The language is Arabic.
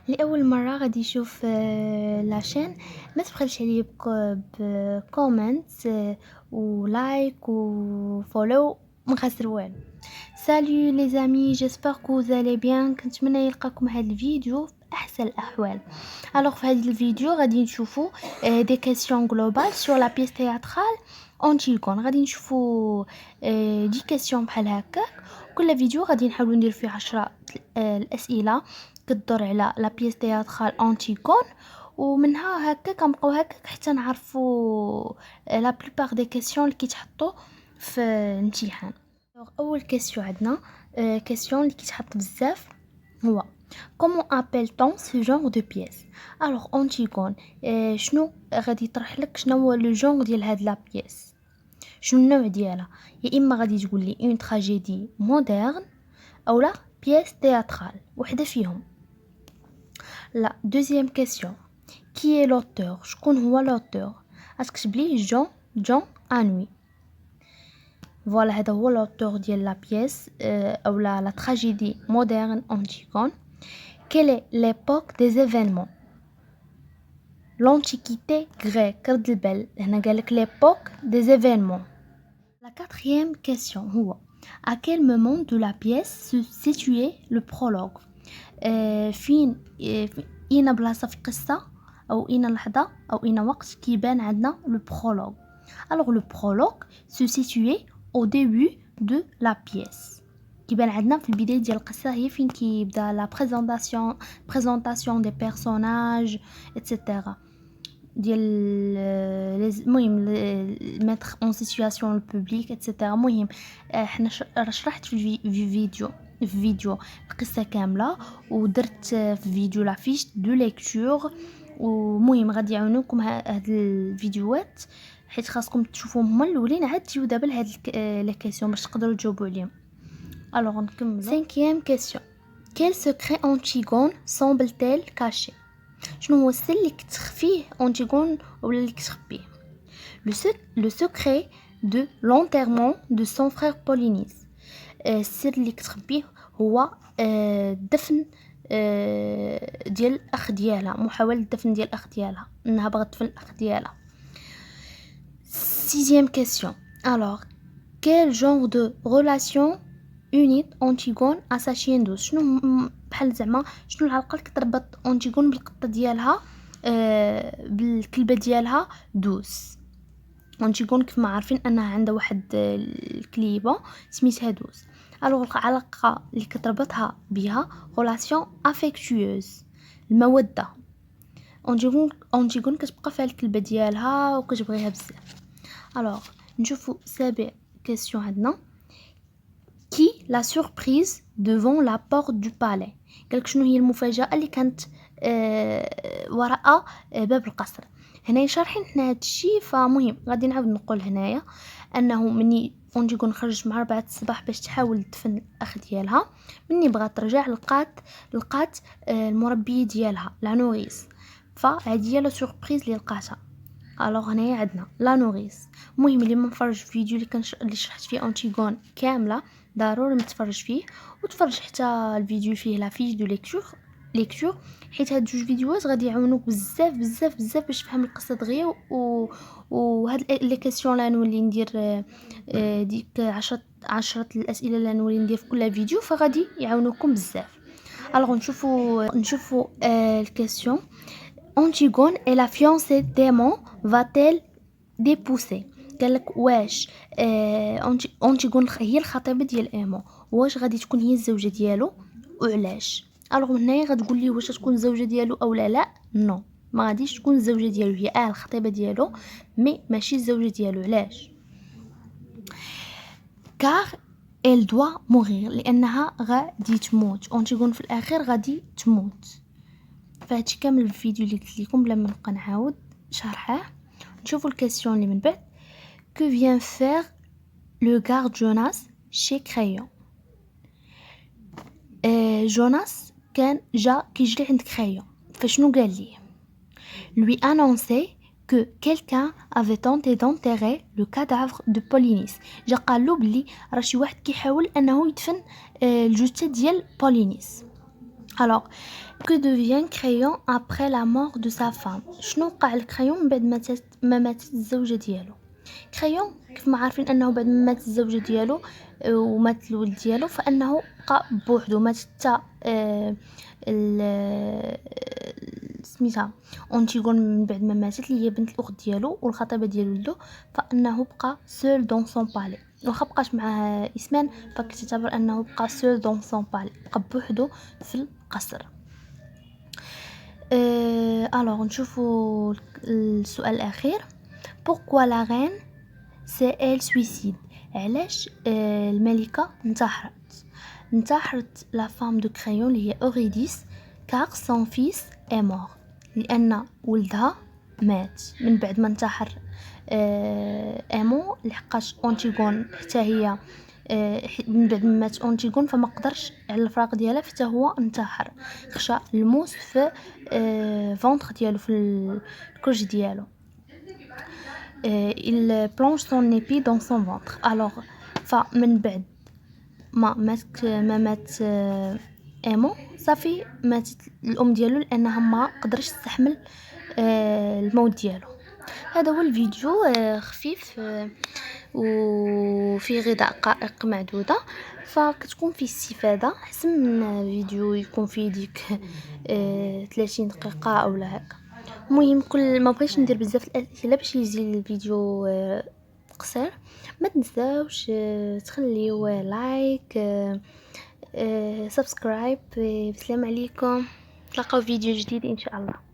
لأول مرة غادي يشوف لاشين، ما تبخلش عليه بكومنت ولايك وفولو، ما خسر والو. Salut les amis, j'espère que vous allez bien. كنتمنى يلقاكم هذا الفيديو في احسن الاحوال. Alors في هذا الفيديو غادي نشوفوا des questions globales sur la pièce théâtrale Antigone. غادي نشوفوا 10 questions بحال هكاك. كل فيديو غادي نحاولوا ندير فيه 10 الاسئله كتدور على لا بيس تياترال أنتيغون، ومنها هكا كنبقاو هكاك حتى نعرفوا لا بلوبار دي كيسيون اللي كيتحطوا في الامتحان. اول كيسيون عندنا كيسيون اللي كيتحط بزاف هو comment appelle-t-on ce genre de pièce. alors أنتيغون شنو غادي يطرح لك، شنو هو لو جونغ ديال هاد لا بييس، شنو النوع ديالها؟ يا اما غادي تقول لي اون تراجيدي مودرن او لا بييس تياترال، وحده فيهم. La deuxième question. Qui est l'auteur? شكون هو l'auteur؟ غتكتب لي جون انوي. فوالا هذا هو l'auteur ديال لا بييس او لا تراجيدي مودرن أنتيغون. Quelle est l'époque des événements? L'antiquité grecque. رد البال هنا قالك l'époque des événements. La quatrième question هو à quel moment de la pièce se situait le prologue? فين اين بلاصه في القصه او اين لحظه او اين وقت كيبان عندنا لو برولوغ. alors le prologue se situait au début de la pièce. كيبان عندنا في البدايه ديال القصه، هي فين كيبدا لا بريزونطاسيون دي بيرسوناج ايتترا ديال المهم mettre en situation le public ايتترا. المهم حنا شرحت في فيديو القصه كامله، ودرت في فيديو لافيش دو ليكتور، ومهم غادي يعاونوكم هاد الفيديوهات حيت خاصكم تشوفوهم هما الاولين عاد تجيو دابا لهاد لي كيسيون باش تقدروا تجاوبوا عليهم. الوغ نكملوا. 5e question. quel secret Antigone semble-t-elle cacher? شنو هو السر اللي كتخفيه أنتيغون ولا اللي كتخبيه؟ le secret de l'enterrement de son frère Polynice. السر اللي كتخبيه هو الدفن ديال الاخ ديالها، محاولة الدفن ديال الاخ ديالها، انها بغات تدفن الاخ ديالها. 6e question. alors quel genre de relation unit Antigone à sa chienne douce? شنو بحال زعما شنو العلاقه اللي كتربط أنتيغون بالقطه ديالها بالكلبه ديالها دوس؟ أنتيغون كيف ما عارفين انها عندها واحد الكليبه سميتها دوس. الوغ العلاقه اللي كتربطها بها relation affectueuse، الموده. أنتيغون كتبقى فيها الكلبه ديالها وكتبغيها بزاف. الوغ نشوفوا سابع كيسيون عندنا. qui la surprise devant la porte du palais. قالك شنو هي المفاجاه اللي كانت وراء باب القصر. هنا شارحين حنا هذا الشيء، فمهم غادي نعاود نقول هنايا انه مني أنتيغون خرجت مع 4 الصباح باش تحاول تدفن الاخ ديالها، مني بغات ترجع لقات المربيه ديالها لا نوريس، فهذه هي لا سوربريز اللي لقاتها. الوغ هنايا عندنا لا نوريس. المهم اللي ما مفرج فيديو اللي شرحت فيه أنتيغون كامله ضروري متفرج فيه، وتفرج حتى الفيديو فيه لا فيش دو ليكتور حيت هاد جوج فيديوهات غادي يعاونوك بزاف بزاف بزاف باش تفهم القصه دغيا. وهاد لي كيسيون لا نولي ندير ديك 10 الاسئله لا نولي ندير في كل فيديو، فغادي يعاونوكم بزاف. الوغ نشوفوا الكيسيون. Antigone et la fiancée d'Aimon va-t-elle d'épouser؟ قالك واش أنتيغون هي الخطيبه ديال ايمون، واش غادي تكون هي الزوجه ديالو وعلاش؟ الوغ هنايا غتقول لي واش تكون الزوجه ديالو او لا نو، ما غاديش تكون الزوجه ديالو، هي الخطيبه ديالو مي ماشي الزوجه ديالو. علاش؟ car elle doit mourir، لانها غادي تموت. أنتيغون في الاخير غادي تموت. فهادشي كامل الفيديو اللي قلت لكم بلا ما نبقى نعاود شرحه. نشوفوا الكيسيون اللي من بعد. que vient faire le garde Jonas chez Crayon؟ جوناس كان جا كيجري عند كرايون، فشنو قال ليه؟ lui annoncer que quelqu'un avait tenté d'enterrer le cadavre de Polynice. جا قال له بلي راه شي واحد كيحاول انه يدفن الجثه ديال بولينيس. Alors, que devient Crayon après la mort de sa femme؟ شنو وقع لكريون من بعد ما ماتت الزوجة ديالو؟ كريون كيف ما عارفين انه بعد ما ماتت الزوجة ديالو ومات الولد ديالو فانه بقى بوحدو، مات حتى سميتها اونتيغون من بعد ما ماتت اللي هي بنت الاخت ديالو والخطيبه ديال ولدو، فانه بقى سول دون سون بالي، واخا بقاش معاه اسمان فكتعتبر انه بقى سول دون سون بالي، بقى بوحدو في القصر. الوغ نشوفوا السؤال الاخير. pourquoi la reine c'est elle suicide؟ علاش الملكة انتحرت لا فام دو كريون اللي هي اوريديس car son fils est mort، لان ولدها مات من بعد ما انتحر امو، لحقاش اونتيغون حتى هي من بعد ما مات اونتيغون فما قدرش على الفراق ديالها حتى هو انتحر، خشى الموس في فونتر ديالو في الكرج ديالو. il plonge son épée dans son ventre. alors فمن بعد ما مات ايمو صافي ماتت الام ديالو لانها ما قدرش تستحمل الموت ديالو. هذا هو الفيديو خفيف وفيه غير دقائق معدودة، فكتكون فيه استفادة احسن من فيديو يكون فيه ديك 30 دقيقة او لا هكا. المهم كل ما بغيتش ندير بزاف الاسئله باش يجي الفيديو قصير، ما تنساوش تخليو لايك سبسكرايب. بسلام عليكم، نتلاقاو فيديو جديد ان شاء الله.